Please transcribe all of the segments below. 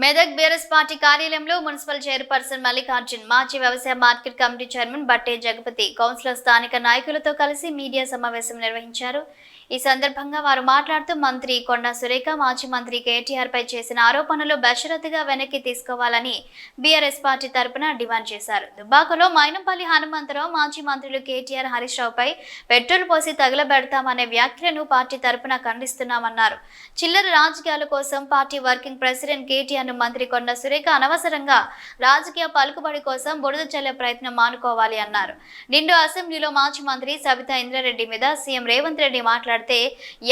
Medak BRS party కార్యాలయంలో municipal chairperson Mallikarjun, మాజీ వ్యవసాయ మార్కెట్ కమిటీ చైర్మన్ బట్టే జగపతి, కౌన్సిలర్ స్థానిక నాయకులతో కలిసి మీడియా సమావేశం నిర్వహించారు. ఈ సందర్భంగా వారు మాట్లాడుతూ మంత్రి కొండా సురేఖ మాజీ మంత్రి కేటీఆర్ పై చేసిన ఆరోపణలు బషరతుగా వెనక్కి తీసుకోవాలని బీఆర్ఎస్ పార్టీ తరపున డిమాండ్ చేశారు. దుబ్బాకలో మైనంపల్లి హనుమంతరావు మాజీ మంత్రులు కేటీఆర్ హరీష్ రావుపై పెట్రోల్ పోసి తగలబెడతామనే వ్యాఖ్యలను పార్టీ తరపున ఖండిస్తున్నామన్నారు. చిల్లర రాజకీయాల కోసం పార్టీ వర్కింగ్ ప్రెసిడెంట్ కేటీఆర్ ను మంత్రి కొండా సురేఖ అనవసరంగా రాజకీయ పలుకుబడి కోసం బురద చల్లే ప్రయత్నం మానుకోవాలి అన్నారు. నిండు అసెంబ్లీలో మాజీ మంత్రి సబితా ఇంద్రారెడ్డి మీద సీఎం రేవంత్ రెడ్డి మాట్లాడితే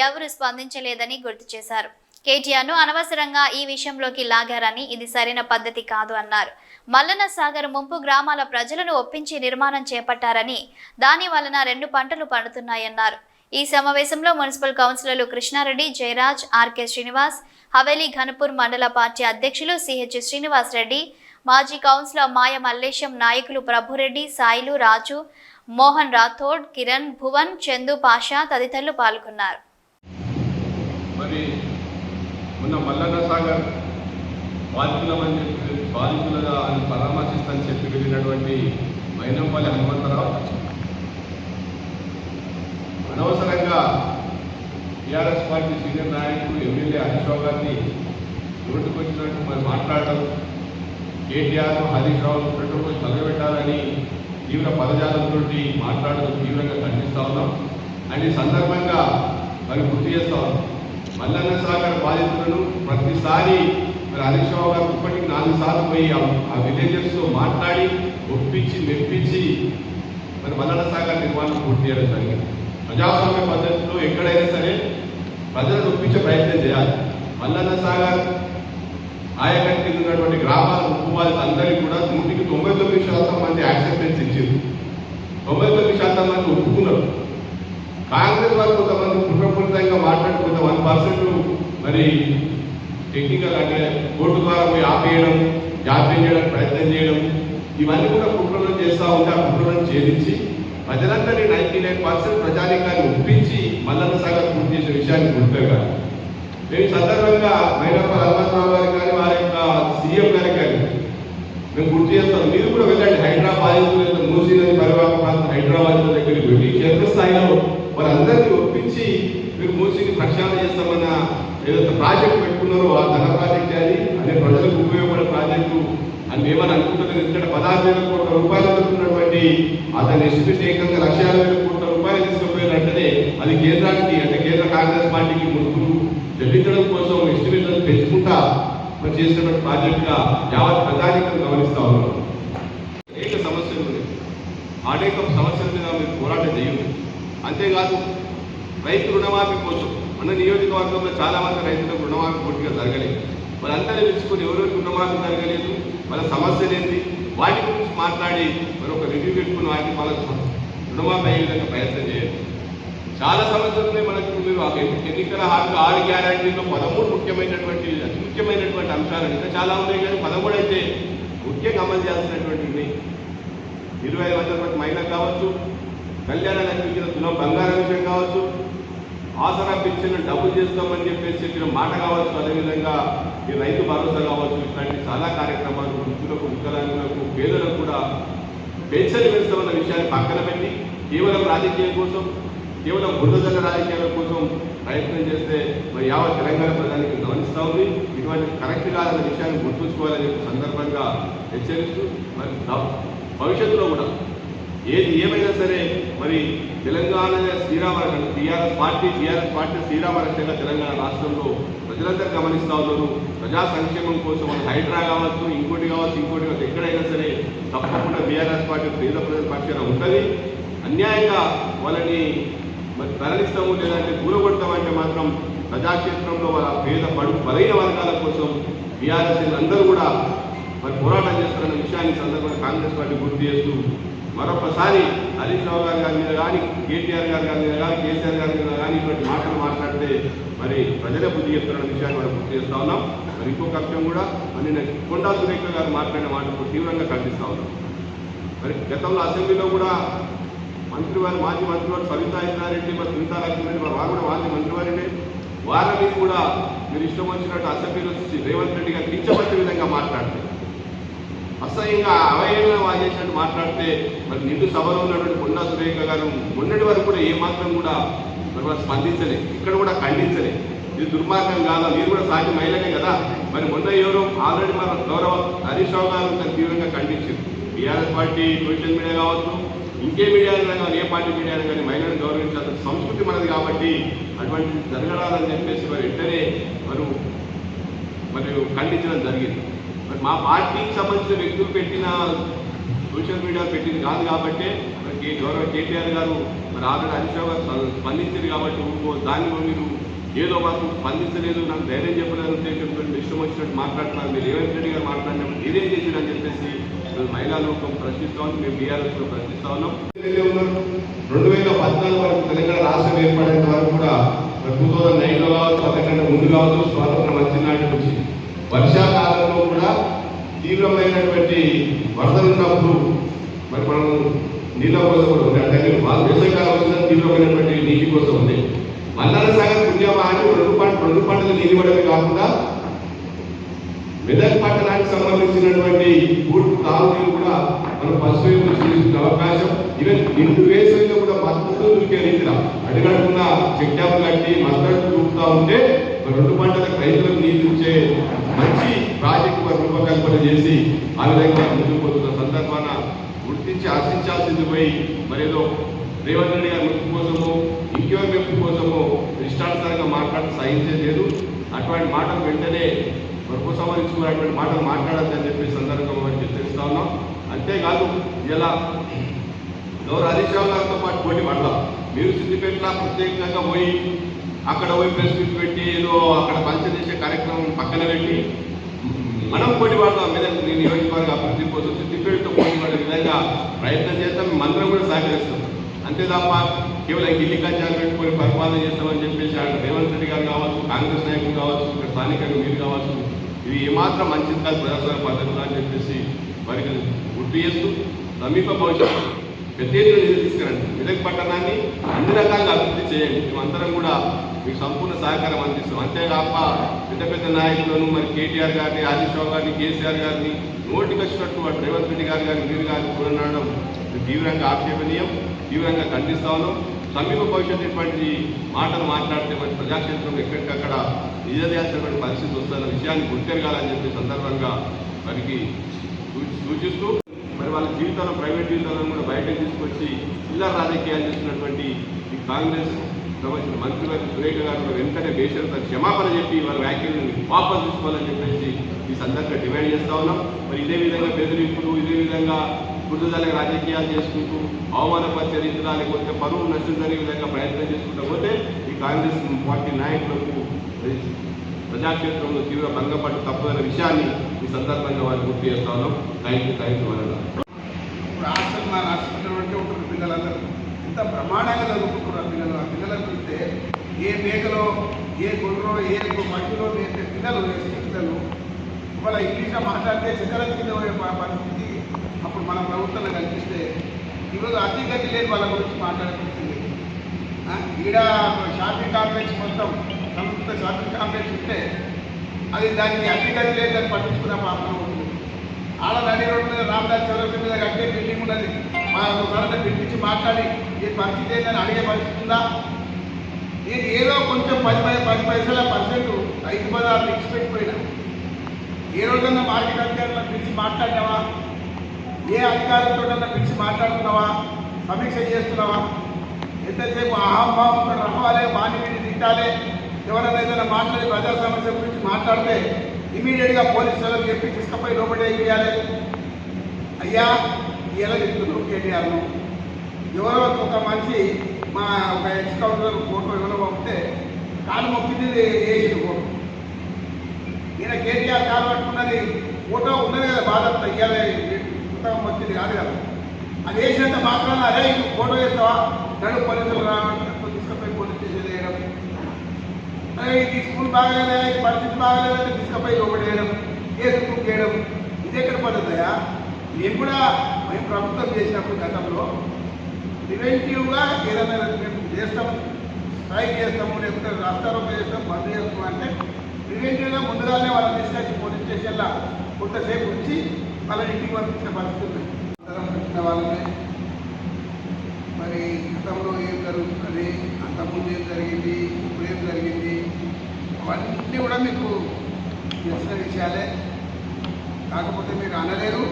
ఎవరు స్పందించలేదని గుర్తు చేశారు. కేటీఆర్ ను అనవసరంగా ఈ విషయంలోకి లాగారని, ఇది సరైన పద్ధతి కాదు అన్నారు. మల్లన్న సాగర్ ముంపు గ్రామాల ప్రజలను ఒప్పించి నిర్మాణం చేపట్టారని, దాని వలన 2 పంటలు పండుతున్నాయన్నారు. ఈ సమావేశంలో మున్సిపల్ కౌన్సిలర్లు కృష్ణారెడ్డి, జయరాజ్, ఆర్కే శ్రీనివాస్, హవేలీ ఘనపూర్ మండల పార్టీ అధ్యక్షులు సిహెచ్ శ్రీనివాస్ రెడ్డి, మాజీ కౌన్సిలర్ మాయ మల్లేశం, నాయకులు ప్రభురెడ్డి, సాయిలు, రాజు, మోహన్ రాథోడ్, కిరణ్, భువన్, చందు పాషా తదితరులు పాల్గొన్నారు. బాధితులుగా పరామర్శిస్తానని చెప్పి వెళ్ళినటువంటి మైనంపల్లి హనుమంతరావు అనవసరంగా టీఆర్ఎస్ పార్టీ సీనియర్ నాయకుడు ఎమ్మెల్యే హరీష్ రావు గారిని రోడ్డుకు వచ్చినట్టు మరి మాట్లాడడం, కేటీఆర్ హరీష్ రావు పెట్టుబడి తగలబెట్టాలని తీవ్ర పదజాలంతో మాట్లాడడం తీవ్రంగా ఖండిస్తా ఉన్నాం. అండ్ ఈ సందర్భంగా మరి గుర్తు చేస్తా ఉన్నాం, మల్లన్న సాగర్ బాధితులను ప్రతిసారి మరి హరీష్ రావు గారు ఇప్పటికి 4 సార్లు పోయి ఆ విలేజర్స్తో మాట్లాడి ఒప్పించి మెప్పించి మరి మల్లన్న సాగర్ నిర్మాణం పూర్తి చేయడం జరిగింది. ప్రజాస్వామ్య పద్ధతిలో ఎక్కడైనా సరే ప్రజలను ఒప్పించే ప్రయత్నం చేయాలి. మల్లన్న సాగర్ ఆయకట్టు కింద ఉన్నటువంటి గ్రామాల ముప్పు అందరికీ కూడా 99% మంది యాక్సెప్టెన్స్ ఇచ్చారు. 99% మంది ఒప్పుకున్నారు. కాంగ్రెస్ వాళ్ళు కొంతమంది కుట్రపూరితంగా మాట్లాడి కొంత 1% మరి టెక్నికల్ అంటే కోర్టు ద్వారా పోయి ఆపేయడం, జాప్యం చేయడానికి ప్రయత్నం చేయడం, ఇవన్నీ కూడా కుట్రలను చేస్తూ ఉంటే ఆ కుట్రలను ఛేదించి ప్రజలందరినీ 99% ప్రజానీకాన్ని ఒప్పించి మల్లన్న సాగర్ పూర్తి చేసే విషయాన్ని గుర్తుపెట్టాలి. మేము సందర్భంగా మైనంపల్లి హనుమంతరావు గారికి కానీ వారి యొక్క సీఎం గారికి కానీ మేము గుర్తు చేస్తాం, మీరు కూడా వెళ్ళండి. హైదరాబాద్ మూసీ నది పరివాహక ప్రాంతం హైదరాబాద్ దగ్గరికి వెళ్ళి క్షేత్రస్థాయిలో వారందరినీ ఒప్పించి మీరు మూసీని ప్రక్షాళన చేస్తామన్న ఏదైతే ప్రాజెక్టు పెట్టుకున్నారో ఆ ధన ప్రాజెక్ట్ అది అదే ప్రజలకు ఉపయోగపడే ప్రాజెక్టు అని ఏమని అనుకుంటున్నారు. ఎందుకంటే 16,000 కోట్ల రూపాయలు పెట్టుకున్నటువంటి అతని ఎస్టిమేట్ ఏకంగా 1,50,000 కోట్ల రూపాయలు తీసుకుపోయినట్టనే అది కేంద్రానికి అంటే కేంద్ర కాంగ్రెస్ పార్టీకి మునుపు చెల్లించడం కోసం ఎస్టిమేట్లను పెంచుకుంటా మరి చేసినటువంటి ప్రాజెక్టుగా యావత్ ప్రజానికం గమనిస్తా ఉన్నాం. అనేక సమస్యలు ఉన్నాయి, అనేక సమస్యల మీద మీరు పోరాటం చేయండి. అంతేకాదు రైతు రుణమాఫీ కోసం మన నియోజకవర్గంలో చాలా మంది రైతులకు రుణమాఫీ పూర్తిగా జరగలేదు. వాళ్ళందరినీ పిలుచుకొని ఎవరెవరికి రుణమాఫీ జరగలేదు, వాళ్ళ సమస్యలు ఏంటి, వాటి గురించి మాట్లాడి మరి ఒక రివ్యూ పెట్టుకుని వాటికి వాళ్ళ రుణమాఫీ అయ్యే విధంగా ప్రయత్నం చేయండి. చాలా సమస్యలు ఉన్నాయి మనకు. మీరు ఎన్నికల హామీలు 6 గ్యారంటీలో 13 ముఖ్యమైనటువంటి అతి ముఖ్యమైనటువంటి అంశాలు ఇంకా చాలా ఉన్నాయి, కానీ 13 అయితే ముఖ్యంగా అమలు చేయాల్సినటువంటి ఉన్నాయి. 25,000 రూపాయల మహిళకు కావచ్చు, కళ్యాణ లక్ష్మి ఇచ్చిన తులం బంగారం విషయం కావచ్చు, ఆసరా పింఛను డబ్బులు చేస్తామని చెప్పిన మాట కావచ్చు, అదేవిధంగా ఈ రైతు భరోసా కావచ్చు, ఇట్లాంటి చాలా కార్యక్రమాలు వృద్ధులకు, వికలాంగులకు, పేదలకు కూడా పెన్షన్ పెంచుతామన్న విషయాన్ని పక్కన పెట్టి కేవలం రాజకీయం కోసం, కేవలం బురదజల్ల రాజకీయాల కోసం ప్రయత్నం చేస్తే మరి యావత్ తెలంగాణ ప్రజానికి గమనిస్తూ ఉంది. ఇటువంటి కరెక్ట్ కాదన్న విషయాన్ని గుర్తుంచుకోవాలని చెప్పి సందర్భంగా హెచ్చరిస్తూ మరి భవిష్యత్తులో కూడా ఏది ఏమైనా సరే మరి తెలంగాణ శ్రీరామరక్షణ టీఆర్ఎస్ పార్టీ శ్రీరామరక్షగా తెలంగాణ రాష్ట్రంలో ప్రజలందరూ గమనిస్తూ ఉన్నారు. ప్రజా సంక్షేమం కోసం మన హైడ్రా కావచ్చు, ఇంకోటి కావచ్చు, ఎక్కడైనా సరే తప్పకుండా బీఆర్ఎస్ పార్టీ పేద ప్రజల పక్షాన ఉంటుంది. అన్యాయంగా వాళ్ళని మరి తరలిస్తాము లేదంటే కూలగొడతామంటే మాత్రం ప్రజాక్షేత్రంలో వాళ్ళ పేద బలైన వర్గాల కోసం బీఆర్ఎస్ అందరూ కూడా మరి పోరాటం చేస్తారన్న విషయాన్ని సందర్భంగా కాంగ్రెస్ పార్టీ గుర్తు చేస్తూ మరొకసారి హరీష్ రావు గారి మీద కానీ, కేటీఆర్ గారి మీద కానీ, కేసీఆర్ గారి మీద కానీ ఇటువంటి మాటలు మాట్లాడితే మరి ప్రజలే బుద్ధి చెప్తారన్న విషయాన్ని మనం గుర్తు చేస్తూ ఉన్నాం. మరి ఇంకొక అంశం కూడా మరి కొండా సురేఖ గారు మాట్లాడిన మాటకు తీవ్రంగా ఖండిస్తూ ఉన్నాం. మరి గతంలో అసెంబ్లీలో కూడా మాజీ మంత్రివారు సబితా ఇంద్రారెడ్డి, మరి సునీతా లక్ష్మి వారు కూడా మాజీ మంత్రివారినే వారి మీద కూడా మీరు ఇష్టం వచ్చినట్టు అసెంబ్లీలో వచ్చి రేవంత్ రెడ్డి గారు కించపరిచే విధంగా మాట్లాడతారు. అసహ్యంగా అవహేళన వాచేసినట్టు మాట్లాడితే మరి నిండు సభలో ఉన్నటువంటి కొండా సురేఖ గారు మొన్నటి వరకు కూడా ఏమాత్రం కూడా మరి వారు స్పందించలేదు, ఇక్కడ కూడా ఖండించలేదు. ఇది దుర్మార్గం కాదా, మీరు కూడా సాటి మహిళనే కదా. మరి మొన్న ఎవరో ఆల్రెడీ మన గౌరవ హరీష్ రావు గారు దాన్ని తీవ్రంగా ఖండించారు. టీఆర్ఎస్ పార్టీ సోషల్ మీడియా కావచ్చు, ఇంకే మీడియాలో కానీ ఏ పార్టీ మీడియాలో కానీ మహిళలను గౌరవించాల్సిన సంస్కృతి మనది కాబట్టి అటువంటి జరగరాదని చెప్పేసి మరి వెంటనే మరి ఖండించడం జరిగింది. మరి మా పార్టీకి సంబంధించిన వ్యక్తులు పెట్టిన సోషల్ మీడియా పెట్టింది కాదు కాబట్టి మరి గౌరవ కేటీఆర్ గారు మరి ఆల్రెడీ హరీష్ రావు గారు స్పందించారు కాబట్టి దాన్ని మీరు ఏదో మాకు స్పందించలేదు, నాకు ధైర్యం చెప్పలేదు ఉద్దేశంతో ఇష్టం వచ్చినట్టు మాట్లాడుతున్నారు. మీరు రేవంత్ రెడ్డి గారు మాట్లాడినప్పుడు మీరేం చేశారని చెప్పేసి మహిళా లోకం ప్రశ్నిస్తా ఉంది, మేము బీఆర్ఎస్ లో ప్రశ్నిస్తా ఉన్నాం. 2014 వరకు తెలంగాణ రాష్ట్రం ఏర్పడేంత వరకు కూడా 2009లో కావచ్చు, అంతకంటే ముందు కావచ్చు, స్వాతంత్రం వచ్చిన నాటి నుంచి వర్షాకాలంలో కూడా తీవ్రమైనటువంటి వరదలు ఉన్నప్పుడు మరి మనం నీళ్ళ కోసం కూడా ఉంది. అంటే వేసవికాలం వచ్చిన తీవ్రమైనటువంటి నీటి కోసం ఉంది. మల్లన్న సాగర్ పుణ్యమా అని రెండు పంటలు నీళ్ళు ఇవ్వడమే కాకుండా మెదక్ పట్టణానికి సంబంధించినటువంటి పూర్తి తాగునీరు కూడా మనం ఫస్ట్ చూసిన అవకాశం. ఈవెన్ నిండు వేసవిలో కూడా మద్దతు దొరికే రీతిలో అడుగడుగున్న చెక్ డ్యామ్ కట్టి మద్దతు చూపుతా ఉంటే రెండు పంటలకు రైతులకు నీళ్లు ఇచ్చే మంచి ప్రాజెక్టు రూపకల్పన చేసి ఆ విధంగా ముందుకు పోతున్న సందర్భాన గుర్తించి హర్షించాల్సింది పోయి మరేదో రేవంత్ రెడ్డి గారి మెప్పు కోసము ఇంకెవరి మెప్పు కోసము ఇష్టానుసారంగా మాట్లాడి సహించేది లేదు. అటువంటి మాటలు వెంటనే ఉపసంహరించుకున్నటువంటి మాటలు మాట్లాడద్దని చెప్పి సందర్భంగా హెచ్చరిస్తా ఉన్నాం. అంతేకాదు ఇలా గౌరవ హరీష్ రావు గారితో పాటు పోటీ పడదాం. మీరు సిద్దిపేటలో ప్రత్యేకంగా పోయి అక్కడ పోయి ప్రెస్ మీట్ పెట్టి ఏదో అక్కడ పంచ చేసే కార్యక్రమం పక్కన పెట్టి మనం పోటీ పడదాం మీద నియోజకవర్గ అభివృద్ధి కోసం సిద్దిపేటతో పోటీ పడే విధంగా ప్రయత్నం చేస్తాం. మంత్రం కూడా సహకరిస్తాం. అంతే తప్ప కేవలం గిల్లి కజ్జాలు పెట్టుకొని పరిపాలన చేస్తామని చెప్పేసి రేవంత్ రెడ్డి గారు కావచ్చు, కాంగ్రెస్ నాయకులు కావచ్చు, ఇక్కడ స్థానికంగా మీరు కావచ్చు, ఇది ఏమాత్రం మంచిది కాదు ప్రజాస్వామ్య పద్ధతులు అని చెప్పేసి వారికి గుర్తు చేస్తూ సమీప భవిష్యత్తు పెద్ద ఎత్తున నిధులు తీసుకురండి. మెదక్ పట్టణాన్ని అన్ని రకాలుగా అభివృద్ధి చేయండి. మేమందరం కూడా మీకు సంపూర్ణ సహకారం అందిస్తాం. అంతేకాక పెద్ద పెద్ద నాయకులను మరి కేటీఆర్ గారిని, హరీష్ రావు గారిని, కేసీఆర్ గారిని నోటికి వచ్చినట్టు అటు రేవంత్ రెడ్డి గారు కానీ మీరు కానీ చూడడం తీవ్రంగా ఆక్షేపణీయం, తీవ్రంగా ఖండిస్తా ఉన్నాం. సమీప భవిష్యత్తు ఇటువంటి మాటలు మాట్లాడితే మరి ప్రజాక్షేత్రంలో ఎక్కడికక్కడ నిజదేయాల్సినటువంటి పరిస్థితి వస్తున్న విషయాన్ని గుర్తెరగాలని చెప్పి సందర్భంగా వారికి సూచిస్తూ మరి వాళ్ళ జీవితాలను, ప్రైవేట్ జీవితాలను కూడా బయటకు తీసుకొచ్చి చిల్లర రాజకీయాలు చేస్తున్నటువంటి ఈ కాంగ్రెస్ సంబంధించిన మంత్రివర్గ సురేఖ గారు వెంటనే బేషరత క్షమాపణ చెప్పి వాళ్ళ వ్యాఖ్యలను వాపసు తీసుకోవాలని చెప్పేసి ఈ సందర్భంగా డిమాండ్ చేస్తా ఉన్నాం. మరి ఇదే విధంగా బెదిరింపులు, ఇదే విధంగా కుటుంబాలకు రాజకీయాలు చేసుకుంటూ అవమానపరిచే రీతిగా లేకపోతే పరువు నష్టం జరిగే విధంగా ప్రయత్నం చేసుకుంటూ పోతే ఈ కాంగ్రెస్ పార్టీ నాయకులకు ప్రజాక్షేత్రంలో తీవ్ర భంగపట్టు తప్పదన్న విషయాన్ని ఈ సందర్భంగా వారు గుర్తు చేస్తా ఉన్నాం. థ్యాంక్ యూ వల్ల మా రాష్ట్రంలో ఉంటుంది పిల్లలందరూ ఇంత ప్రమాణంగా చదువుకుంటున్నారు. ఆ పిల్లలను చూస్తే ఏ మేకలో, ఏ గొర్రెలో, ఏ మట్టిలో వేసే పిల్లలు ఇవాళ ఇంగ్లీష్లో మాట్లాడితే చిత్తల కింద పరిస్థితి అప్పుడు మన ప్రభుత్వంలో కనిపిస్తే ఈరోజు అతిగతి లేని వాళ్ళ గురించి మాట్లాడుతుంది. ఈడ షాపింగ్ కాంప్లెక్స్ మొత్తం సంస్కృత షాపింగ్ కాంప్లెక్స్ ఉంటే అది దానికి అతిగతి లేదు అని పట్టించుకున్న పాపం ఉంటుంది. ఆడ నడి రోడ్డు మీద రామదాస్ చౌరస్తా మీద కట్టే బిల్డింగ్ ఉన్నది. మా ఒకసారి పిలిపించి మాట్లాడి ఈ పరిస్థితి ఏంటని అడిగే పరిస్థితి ఉందా? నేను ఏదో కొంచెం 10 పైసల పర్సెంట్ 5 పదాలు ఫిక్స్ పెట్టిపోయినా ఏ రోజన్నా మార్కెట్ అధికారులను పిలిచి మాట్లాడినావా? ఏ అధికారులతోటన్నా పిలిచి మాట్లాడుతున్నావా? సమీక్ష చేస్తున్నావా? ఎంతసేపు అహంభావంతో రావాలి, బాని వీడిని తిట్టాలి. ఎవరైనా ఏదైనా మాట్లాడి ప్రజా సమస్య గురించి మాట్లాడితే ఇమీడియట్గా పోలీసు వాళ్ళకి చెప్పి తీసుకుపోయి లోపల వేయాలి. అయ్యా ఇలా చెప్తున్నారు కేటీఆర్ను. ఎవరో ఒక మనిషి మా ఒక ఎక్స్ కౌన్సిలర్ ఫోటో ఎవరో పంపితే కాలు మొక్కింది వేసింది ఫోటో. ఈయన కేటీఆర్ కాలు పట్టుకున్నది ఫోటో ఉన్నది కదా, బాధ ఇయ్యాలి పుస్తకం వచ్చింది కాదు కదా. అది వేసినంత మాత్రాన అదే ఫోటో వేస్తావా? నడు పోలీసులు రావడం తీసుకుపోయి పోలీస్ స్టేషన్ వేయడం, ఈ స్కూల్ బాగాలేదా, ఈ పరిస్థితి బాగాలేదంటే తీసుకుపోయి లోపల వేయడం, కేసు బుక్ చేయడం. ఇది ఎక్కడ పడుతుందా? మేము కూడా మేము ప్రభుత్వం చేసినప్పుడు గతంలో ప్రివెంటివ్గా ఏదైనా మేము చేస్తాం, స్ట్రైక్ చేస్తాము, లేకపోతే రాష్ట్రారోపణ చేస్తాము, బంద్ చేస్తాము అంటే ప్రివెంటివ్గా ముందుగానే వాళ్ళని తీసుకొచ్చి పోలీస్ స్టేషన్లో కొంతసేపు ఉంచి వాళ్ళని ఇంటికి పంపించిన పరిస్థితి ఉంది. అందరం పెట్టిన వాళ్ళనే మరి గతంలో ఏం జరుగుతున్నది, అంతకుముందు ఏం జరిగింది, ఇప్పుడు ఏం జరిగింది, అవన్నీ కూడా మీకు తెలిసిన విషయాలే. కాకపోతే మీరు అనలేరు,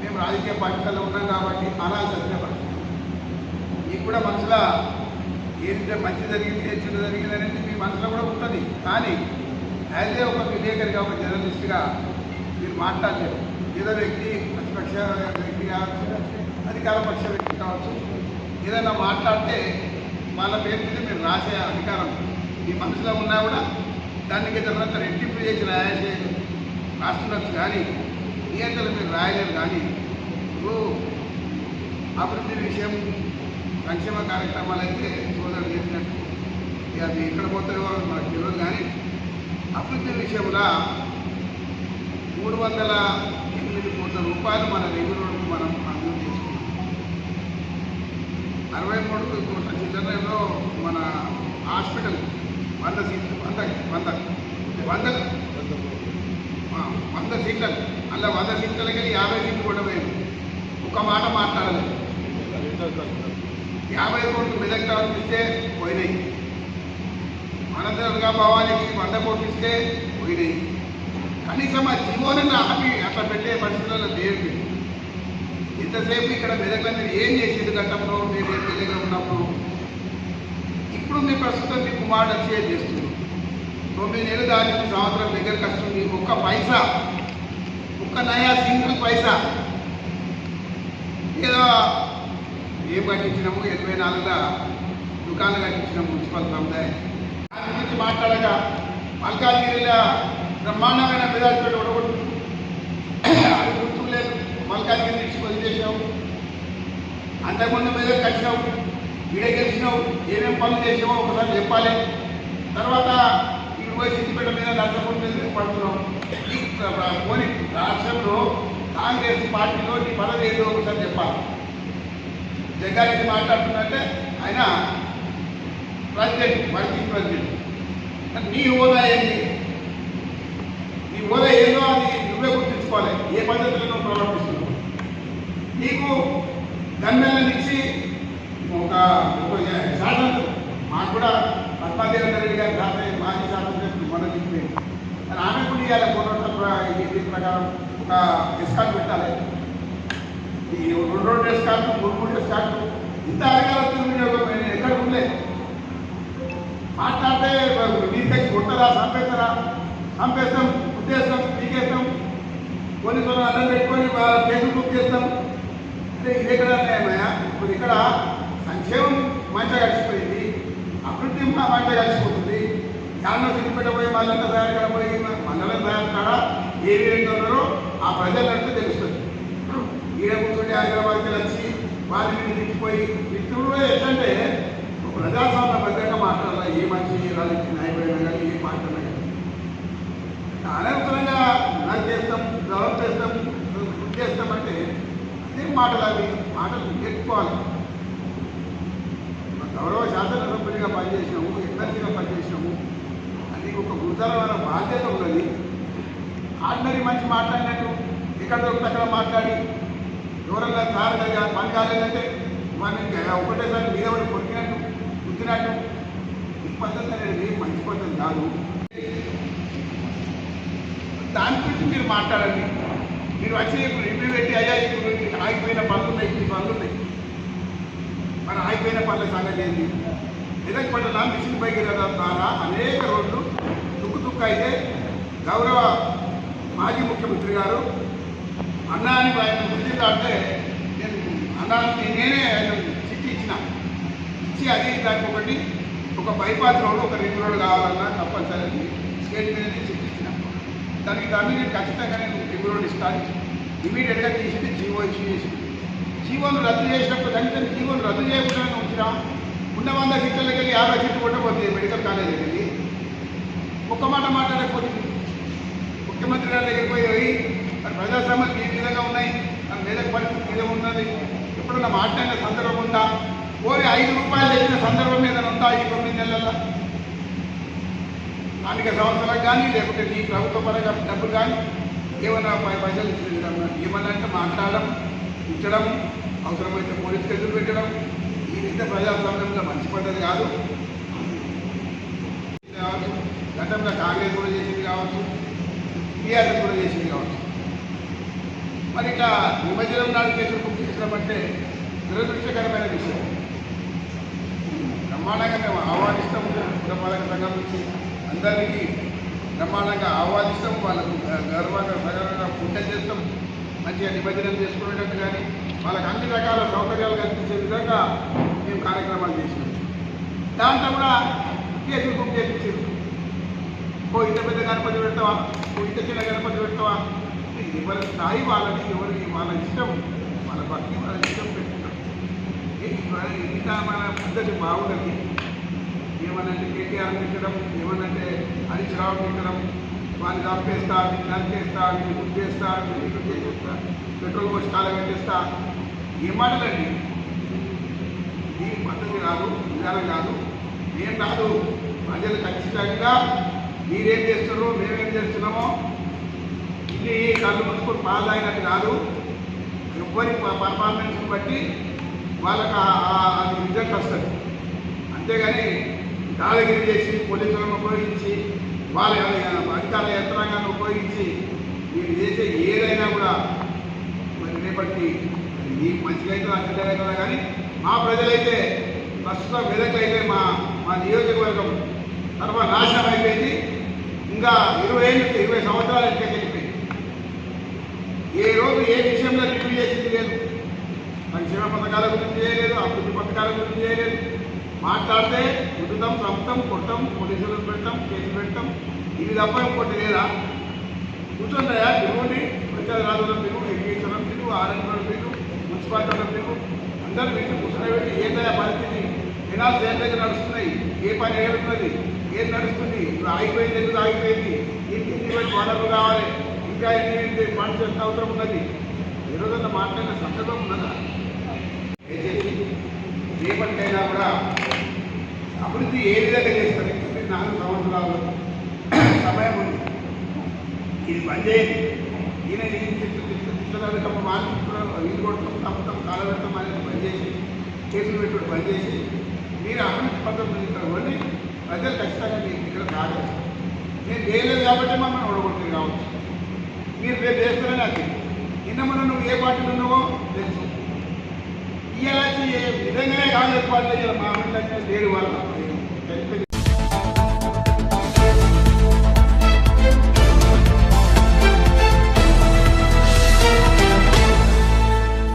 మేము రాజకీయ పార్టీలలో ఉన్నాం కాబట్టి అనాల్సి వచ్చిన పరిస్థితి. మీకు కూడా మనసులో ఏంటంటే మంచి జరిగింది, ఏ చెడు జరిగింది అనేది మీ మనసులో కూడా ఉంటుంది. కానీ యాజ్ ఏ ఒక విలేకరిగా, ఒక జర్నలిస్ట్గా మీరు మాట్లాడలేరు. ఏదో వ్యక్తి ప్రతిపక్ష వ్యక్తి కావచ్చు, అధికార పక్ష వ్యక్తి కావచ్చు, ఏదైనా మాట్లాడితే వాళ్ళ పేరు మీద మీరు రాసే అధికారం మీ మనసులో ఉన్నా కూడా దానికి తర్వాత రెట్టింపు చేసి రాస్తుండొచ్చు. కానీ నియంత్రణ మీరు రాయలేరు. కానీ ఇప్పుడు అభివృద్ధి విషయం, సంక్షేమ కార్యక్రమాలు అయితే సోదరుడు చేసినట్టు అది ఎక్కడ పోతాయో మనకు తెలియదు. కానీ అభివృద్ధి విషయంలో 308 కోట్ల రూపాయలు మన రెవెన్యూకు మనం మంజూరు చేసుకున్నాం. 63 కోట్ల చిల్లరలో మన హాస్పిటల్ 100 సీట్లు, 100 సీట్లకు అలా 100 సీట్లకి 50 సీట్లు కూడా పోయింది. ఒక మాట మాట్లాడలేదు. 50 కోట్లు మెదక్ టౌన్ ఇస్తే పోయినాయి. అనంతరంగా భవానికి 100 కోట్లు ఇస్తే పోయినాయి. కనీసం ఆ జీవోనన్న హామీ అట్లా పెట్టే పరిస్థితుల్లో లేదు. ఇంతసేపు ఇక్కడ మెదక్లో మీరు ఏం చేసేది గతంలో మీరు ఎమ్మెల్యేగా ఉన్నప్పుడు? ఇప్పుడు మీ ప్రస్తుతం మీ కుమారుడు వచ్చి ఏం చేస్తున్నారు? 9 నెలలు దాని సంవత్సరం దగ్గరకు వస్తుంది. ఒక్క పైసా, ఒక్క నయా సింగిల్ పైసా ఏదో ఏం కట్టించినాము, 84లో దుకాణాలు కట్టించినాము మున్సిపల్ సముదాయం. దాని గురించి మాట్లాడక మల్కాజ్గిరిలో బ్రహ్మాండమైన మెజార్టీతో ఓడగొట్టు అది గుర్తు లేదు. మల్కాజ్గిరి నుంచి వదిలేసావు, అంతకుముందు మీద కట్టినావు, ఈడ గెలిచినావు, ఏమేమి పనులు చేసావో ఒకసారి చెప్పాలి. తర్వాత ఈ సిద్దిపేట మీద నర్సపూర్ మీద పడుతున్నావు. ఈ పోనీ రాష్ట్రంలో కాంగ్రెస్ పార్టీలో నీ పదవి ఏదో ఒకసారి చెప్పాలి. జగ్గారెడ్డి మాట్లాడుతున్నట్టే ఆయన ప్రెసిడెంట్, వర్కింగ్ ప్రెసిడెంట్. నీ హోదా ఏంటి? నీ హోదా ఏదో అది నువ్వే గుర్తించుకోవాలి. ఏ పద్ధతిలో నువ్వు ప్రవర్తిస్తున్నావు? నీకు గన్మెన్లను ఇచ్చి ఒక శాసనం మాకు కూడా పద్మాదేవేంద్ర రెడ్డి గారి మాజీ శాసనసభ్యులు మొన్న చెప్పిపోయింది. కానీ ఆమె కూడా ఇవ్వాలి. దీని ప్రకారం ఒక ఎస్కాట్ పెట్టాలి. ఈ 2 ఎస్కాట్లు, 3 ఎస్కాట్లు, ఇంత అధికారం వినియోగం ఎక్కడ ఉండలేదు. మాట్లాడితే నీకు కొట్టరా, చంపేస్తాం, ఉద్దేశం పీకేస్తాం, కొన్ని అన్నం పెట్టుకొని కేసులు బుక్ చేస్తాం. అంటే ఇది ఎక్కడ న్యాయమయ్యా? ఇప్పుడు ఇక్కడ సంక్షేమం మంచిగా కలిసిపోయింది, అభివృద్ధి మంచిగా కలిసిపోతుంది. దానిలో సిద్దిపేట పోయి మళ్ళీ తయారు పోయి మండలం తయారు కాడా ఏ విధంగా ఉన్నారో ఆ ప్రజలంటే తెలుస్తుంది. ఈడ కూర్చొని హైదరాబాద్కి వచ్చి వారిని దిగిపోయి మిత్రుడు ఏంటంటే ప్రజాస్వామ్యబద్ధంగా మాట్లాడాలి. ఏ మంచి రాజకీయ నాయకుడైనా కానీ ఏ మాట్లాడినా కానీ అనవసరంగా నాకు చేస్తాం, డెవలప్ చేస్తాం, గుర్తు చేస్తామంటే అదే మాటలు. అవి మాటలు నేర్చుకోవాలి. గౌరవ శాసనసభ్యునిగా పనిచేసినాము, ఎమ్మెల్సీగా పనిచేసినాము. అది ఒక గురుతరమైన బాధ్యత ఉన్నది. ఆర్డినరీ మంచి మాట్లాడినట్టు ఎక్కడ దొరికితే అక్కడ మాట్లాడి ఎవరన్నా సారగా పని కాలేదంటే వాడిని ఒకటేసారి మీద పడి కొట్టినట్టు గుర్తినట్టు ఈ పద్ధతి అనేది మంచి పద్ధతి కాదు. దాని గురించి మీరు మాట్లాడండి. మీరు వచ్చి ఇప్పుడు రివ్యూ పెట్టి అయ్యా ఇప్పుడు ఆగిపోయిన పనులు ఉన్నాయి, ఈ పనులు ఉన్నాయి, మన ఆగిపోయిన పనుల సంగతి ఏంటి? మెదక్ పట్టణ మిషన్ భగీరథ ద్వారా అనేక రోడ్లు తుక్కు అయితే గౌరవ మాజీ ముఖ్యమంత్రి గారు అన్నా అని ఆయన గుర్తించా అంటే నేను అన్నానికి నేనే ఆయన చిట్టి ఇచ్చిన అది దానికి ఒక బైపాస్ రోడ్డు, ఒక రింగ్ రోడ్డు కావాలన్నా తప్పనిసరి స్టేట్ మీద చిట్టి ఇచ్చిన దాన్ని నేను ఖచ్చితంగా నేను రింగ్ రోడ్ ఇస్తాను. ఇమీడియట్గా తీసి జీవో ఇష్యూ చేసి జీవోను రద్దు చేసినప్పుడు కనీసం జీవోను రద్దు చేయకుండా ఉంచినా ఉన్న 100 సీట్లకి వెళ్ళి 50 సీట్లు కొట్టబోతుంది మెడికల్ కాలేజీకి వెళ్ళి. ఒక్క మాట మాట్లాడకపోతుంది. ముఖ్యమంత్రి గారి దగ్గరికి పోయి మరి ప్రజాస్వామ్యాలు ఏ విధంగా ఉన్నాయి, మన మెదక్ పరిస్థితి ఏదో ఉన్నది, ఎప్పుడన్నా మాట్లాడిన సందర్భం ఉందా? పోనీ 5 రూపాయలు తెచ్చిన సందర్భం ఏదైనా కొంత ఈ 9 నెలల్లో స్థానిక సంస్థలకు కానీ లేకపోతే నీ ప్రభుత్వ పరంగా డబ్బులు కానీ ఏమైనా పైసలు ఇచ్చిన ఏమన్నా అంటే మాట్లాడడం ఇచ్చడం అవసరమైతే పోలీస్ కేసులు పెట్టడం ఇదైతే ప్రజాస్వామ్యంలో మంచి పద్ధతి కాదు. కావచ్చు గతంలో కాంగ్రెస్ కూడా చేసింది కావచ్చు, టీఆర్ఎస్ కూడా చేసింది కావచ్చు. మరి ఇట్లా నిమజ్జనం నాడు కేసులు బుక్ చేసడం అంటే దురదృష్టకరమైన విషయం. బ్రహ్మాండంగా మేము ఆహ్వానిస్తాము, పురపాలక సంఘం నుంచి అందరికీ బ్రహ్మాండంగా ఆహ్వానిస్తాం, వాళ్ళకు గర్వంగా సగర్వంగా పూజ చేస్తాం, మంచిగా నిమజ్జనం చేసుకునేటట్టు కానీ వాళ్ళకి అన్ని రకాల సౌకర్యాలు కల్పించే విధంగా మేము కార్యక్రమాలు చేసినాం. దాంట్లో కూడా కేసులు బుక్ చేయించారు. ఓ ఇంత పెద్ద గణపతి పెడతావా, ఓ ఇంత చిన్న గణపతి పెడతావా, ఎవరి స్థాయి వాళ్ళకి ఎవరికి వాళ్ళ ఇష్టం, వాళ్ళ భక్తి వాళ్ళ ఇష్టం పెట్టుకుంటాం. ఇంకా మన పద్ధతి బాగుంటుంది. ఏమనంటే కేటీఆర్ పెట్టడం, ఏమనంటే హరీష్ రావు పెట్టడం, వాడిని చంపేస్తా, నరికేస్తా, గుర్తు చేస్తా, చేసేస్తా, పెట్రోల్ పోసి కాలం పెట్టేస్తా, ఏ మాటలండి. ఇది పద్ధతి కాదు, విధానం కాదు, ఏం కాదు. ప్రజలు ఖచ్చితంగా మీరేం చేస్తున్నారో మేమేం చేస్తున్నామో ఇది కళ్ళు ముసుకొని పాల్దాయినట్టు కాదు. ఎవ్వరి పర్ఫార్మెన్స్ని బట్టి వాళ్ళకి అది రిజల్ట్ వస్తుంది. అంతేగాని దాడిగిరి చేసి పోలీసులను ఉపయోగించి వాళ్ళ అధికార యంత్రాంగాన్ని ఉపయోగించి మీరు చేసే ఏదైనా కూడా మరి రేపటికి మీకు మంచిగా అయితే అడ్డగా కానీ మా ప్రజలైతే ప్రస్తుతం మెదకైతే మా నియోజకవర్గం సర్వనాశనం అయిపోయింది. ఇంకా 20 సంవత్సరాలు ఎక్కడికి వెళ్ళిపోయింది. ఏ రోజు ఏ విషయంలో రివ్యూ చేసింది లేదు. సంక్షేమ పథకాల గురించి చేయలేదు, అభివృద్ధి పథకాల గురించి చేయలేదు. మాట్లాడితే కుటుంబం చంపుతాం, కొట్టం, పోలీసులకు పెట్టాం, కేసులు పెట్టాం, ఇది తప్ప ఇంకోటి లేదా? కూర్చుంటాయా పిలువుని, పంచాయతీ రాజుల పిలువు, ఎడ్యుకేషన్ పిలువు, ఆర్ఎంపీ పిలువు, మున్సిపాలిటీ పిలువు, అందరూ పెట్టి కూర్చొని పెట్టి ఏంటయ్యా పరిస్థితి, దినాలు దేంట్లో నడుస్తున్నాయి, ఏ పని ఏడుతున్నది, ఏం నడుస్తుంది, ఇప్పుడు ఆగిపోయింది, ఎందుకు ఆగిపోయింది, ఇంటికి వనరులు కావాలి, ఇంకా ఎన్ని ఫండ్స్ ఎంత అవసరం ఉన్నది, ఏ రోజున మాట్లాడిన సందర్భం ఉన్నదా? దయచేసి రేపటికైనా కూడా అభివృద్ధి ఏ విధంగా చేస్తారు? 4 సంవత్సరాలు సమయం ఉంది. ఇది బంద్ చేయండి. ఈయన తిట్టడం మార్చుకుంటున్నారు, వీళ్ళు కొట్టడం, తప్పడం, కాల పెడతాం అనేది బంద్ చేసి, కేసులు పెట్టుడు బంద్ చేసి మీరు అభివృద్ధి పద్ధతులు ఇవ్వండి. ప్రజలు ఖచ్చితంగా మీకు ఇక్కడ కాదు. నేను చేయలేదు కాబట్టి మమ్మల్ని ఓడగొట్టింది కావచ్చు. మీరు రేపు చేస్తారని నాకు నిన్న మనం నువ్వు ఏ పార్టీలో ఉన్నావో తెలుసు. ఇలాంటి విధంగానే కాంగ్రెస్ పార్టీ మా ఊళ్ళో 7 వాళ్ళు